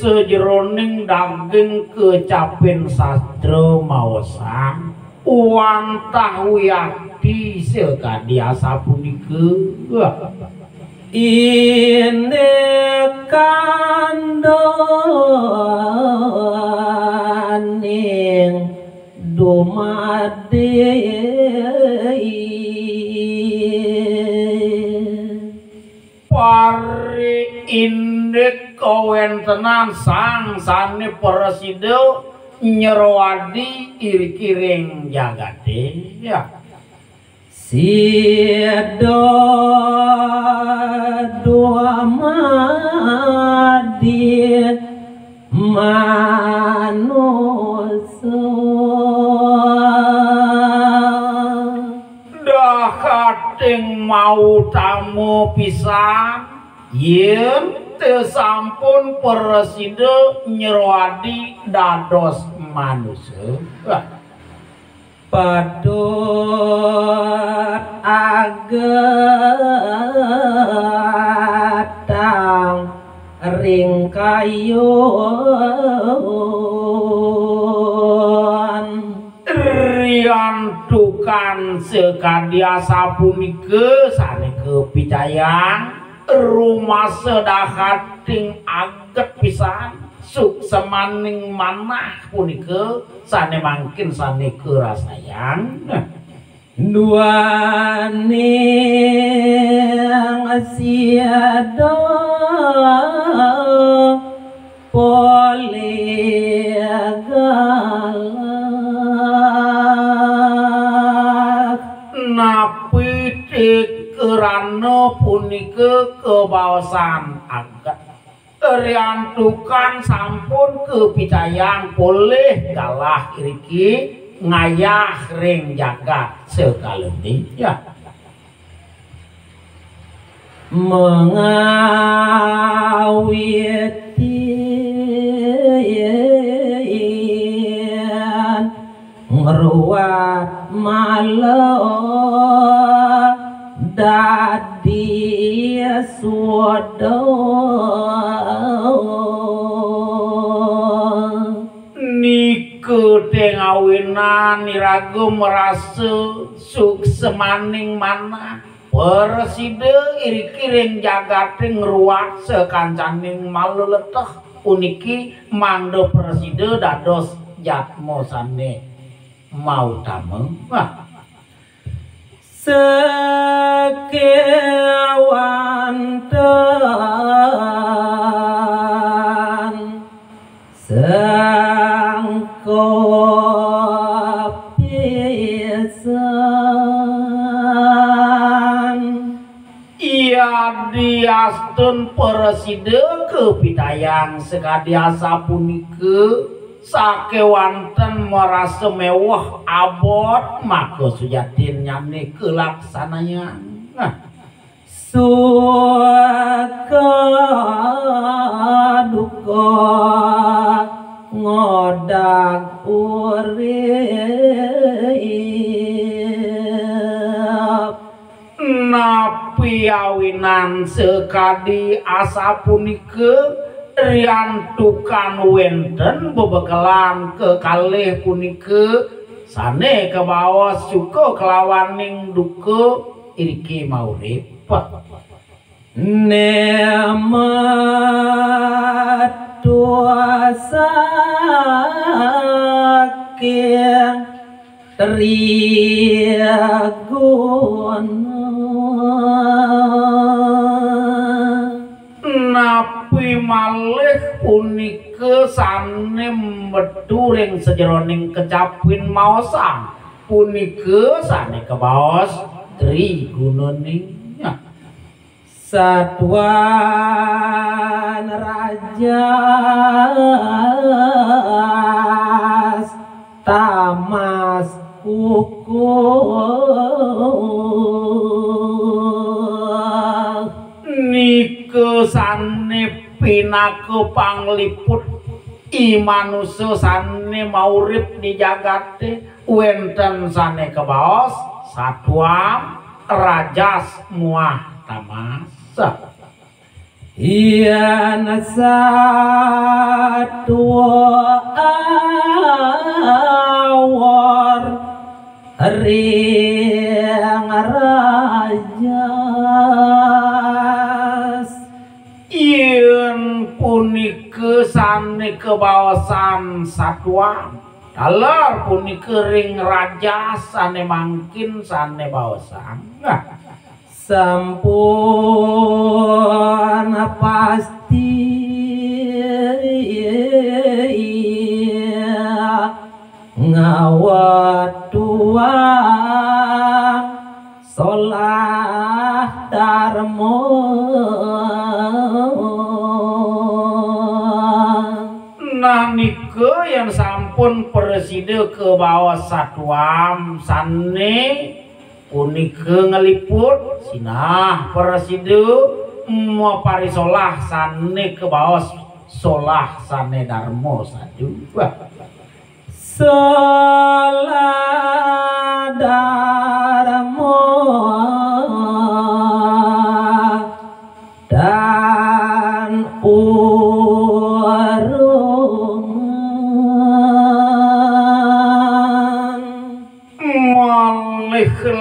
Sejeroning daging kecapin sastra maosa wantah wiyati sekadia sapunika ine kandoning dumade pari indek kawentenan sang sane preside nyerowadi iri-kiring jagate ya sido dua madi manusia dahating mau tamu pisan yen sampun preside nyerwadi dados manusia padut agatang ring kayun riantukan sekadia sapunika sane kepicayang rumah sedahating aget pisan suk semaning manah punika sane mangkin sane kerasayang duaning siada polegalak napi kerana punika kebawasan agak riantukan sampun kepicayang boleh galah iriki ngayah ring jagat sekalening ya mengawiti ngeruat malah dadi suada niku tengawinan niraga merasa suk semaning mana preside iri-kiring jagate ngruwat sekancaning maluleteh puniki mangdo preside dados jatmo sane mau damel sekewanten sangkop pisan ia diastun preside kepitayang sekadiasa punika sakewanten merasa mewah abot maka sujatin nyane kelaksananya suaka duka ngodag urip napi awinan sekadi asa punika riantukan wenten bebekalan kekalih punika sane kebawas suka kelawaning duka iriki maurip nemat tuasa saking triaguna napi malih punika sane meduring sejeroning kecapin maosang punika sane kebaos trigunaning satuan rajas tamas kuku nike sane pinake pangliput imanusa sane maurip di jagate wenten sane kebaos satwa rajas muah tamas iya satwa awor ring rajas yen punike sane kebaosan satwa dalar punike ring rajas sane mangkin sane baosan sampun pasti ngawat tua solah darmo nah nike yang sampun preside ke bawah satwam sane punike ngeliput sinah preside mau parisolah sane ke bawah solah sane darmo sadu solah darmo dan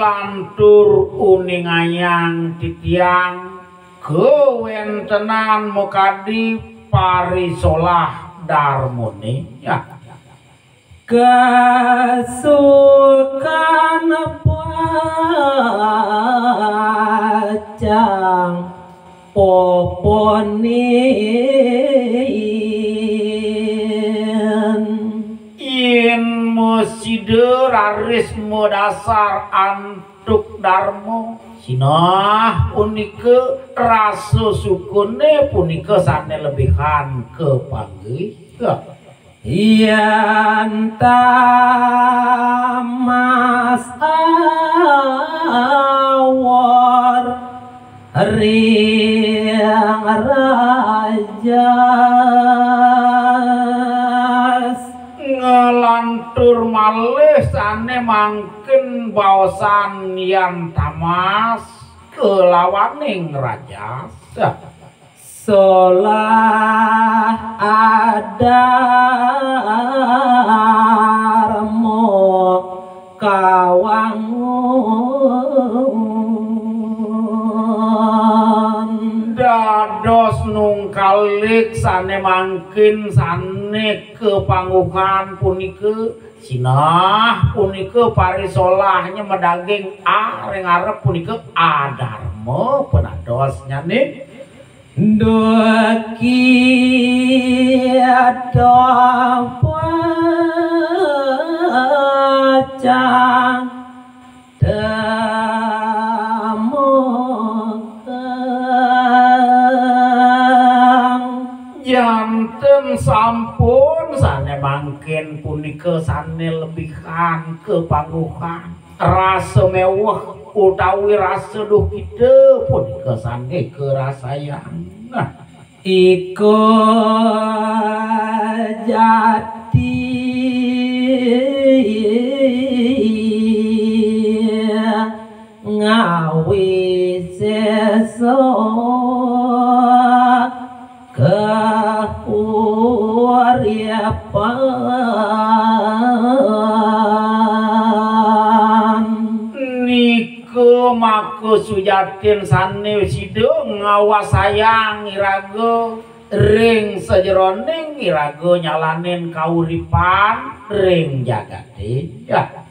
lantur uning ayang titiang kewentenan mokadi parisolah darmone ya kasukan pacang poponin in muside raris dasar antuk darmo sinah punike rasa sukune punike sane lebihan kepanggih yen tamas awor ring rajas ngelantur malih sane mangkin baosan yang tamas kelawaning rajas solah adarmo kawangun dados nungkalik sane mangkin sane kepangguhan punike sinah punike parisolahnya medaging areng arep punike adarmo penadosnya nih duki pacang temokang janten sampun sane mangkin punike sane lebihan kepangguhan rasa mewah utawi rasa duh kita punike sane kerasayang iku jati ngawi seso kahuriapan niku maku sujatin sane sido ngawasayang iraga ring sejeroning iraga nyalanin kauripan ring jagate ya